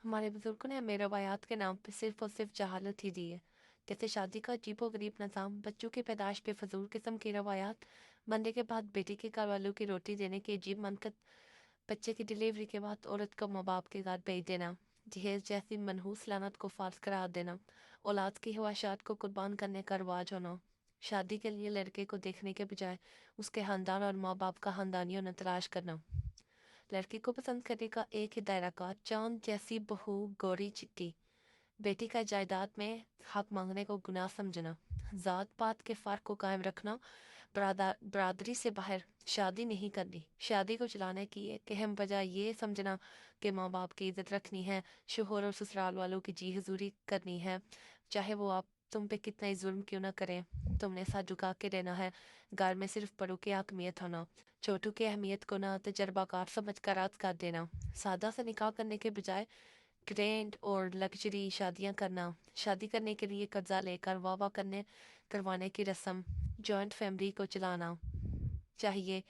ہمارے بزرگوں نے ہمیں روایات کے نام پہ صرف اور صرف جہالت ہی دی ہے، جیسے شادی کا عجیب و غریب نظام، بچوں کی پیدائش پہ فضول قسم کی روایات، مرنے کے بعد بیٹی کے گھر والوں کی روٹی دینے کی عجیب منقط، بچے کی ڈیلیوری کے بعد عورت کو ماں باپ کے گھر بھیج دینا، جہیز جیسی منحوس لعنت کو فارض قرار دینا، اولاد کی خواہشات کو قربان کرنے کا رواج ہونا، شادی کے لیے لڑکے کو دیکھنے کے بجائے اس کے خاندان اور ماں باپ کا خاندانیوں نے تلاش کرنا، لڑکی کو پسند کرنے کا ایک ہی دائرہ کار، چاند جیسی بہو، گوری چٹی، بیٹی کا جائیداد میں حق مانگنے کو گناہ سمجھنا، ذات پات کے فرق کو قائم رکھنا، برادری سے باہر شادی نہیں کرنی، شادی کو چلانے کی ایک اہم وجہ یہ سمجھنا کہ ماں باپ کی عزت رکھنی ہے، شوہر اور سسرال والوں کی جی حضوری کرنی ہے، چاہے وہ آپ تم پہ کتنا ہی ظلم کیوں نہ کریں، تم نے ساتھ جھکا کے رہنا ہے، گھر میں صرف بڑوں کی اہمیت ہونا، چھوٹوں کی اہمیت کو نہ تجربہ کار سمجھ کر رد کر دینا، سادہ سے نکاح کرنے کے بجائے گرینڈ اور لگژری شادیاں کرنا، شادی کرنے کے لیے قرضہ لے کر واہ واہ کروانے کی رسم، جوائنٹ فیملی کو چلانا چاہیے،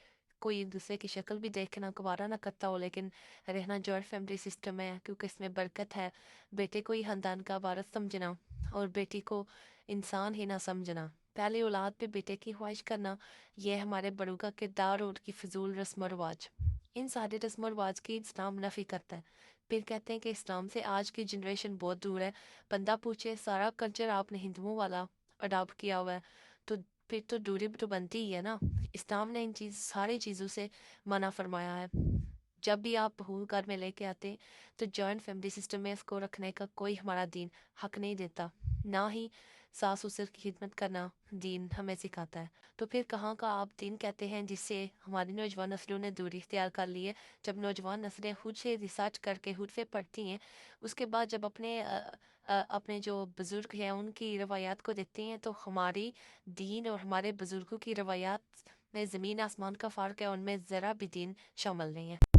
کوئی ایک دوسرے کی شکل بھی دیکھنا گوارا نہ کرتا ہو لیکن رہنا جوائنٹ فیملی سسٹم ہے کیونکہ اس میں برکت ہے، بیٹے کو ہی خاندان کا وارث سمجھنا اور بیٹی کو انسان ہی نہ سمجھنا، پہلی اولاد پہ بیٹے کی خواہش کرنا، یہ ہمارے بڑوں کا کردار اور کی فضول رسم و رواج، ان سارے رسم و رواج کی اسلام نفی کرتا ہے، پھر کہتے ہیں کہ اسلام سے آج کی جنریشن بہت دور ہے، بندہ پوچھے سارا کلچر آپ نے ہندوؤں والا اڈاپٹ کیا ہوا ہے تو پھر تو دوری تو بنتی ہی ہے نا، اسلام نے ساری چیزوں سے منع فرمایا ہے، جب بھی آپ بہو گھر میں لے کے آتے ہیں تو جوائنٹ فیملی سسٹم میں اس کو رکھنے کا کوئی ہمارا دین حق نہیں دیتا، نہ ہی ساس سسر کی خدمت کرنا دین ہمیں سکھاتا ہے، تو پھر کہاں کا آپ دین کہتے ہیں جس سے ہماری نوجوان نسلوں نے دوری اختیار کر لی ہے، جب نوجوان نسلیں خود سے ریسرچ کر کے خود سے پڑھتی ہیں، اس کے بعد جب اپنے جو بزرگ ہیں ان کی روایات کو دیکھتے ہیں تو ہماری دین اور ہمارے بزرگوں کی روایات میں زمین آسمان کا فرق ہے، ان میں ذرا بھی دین شامل نہیں ہے۔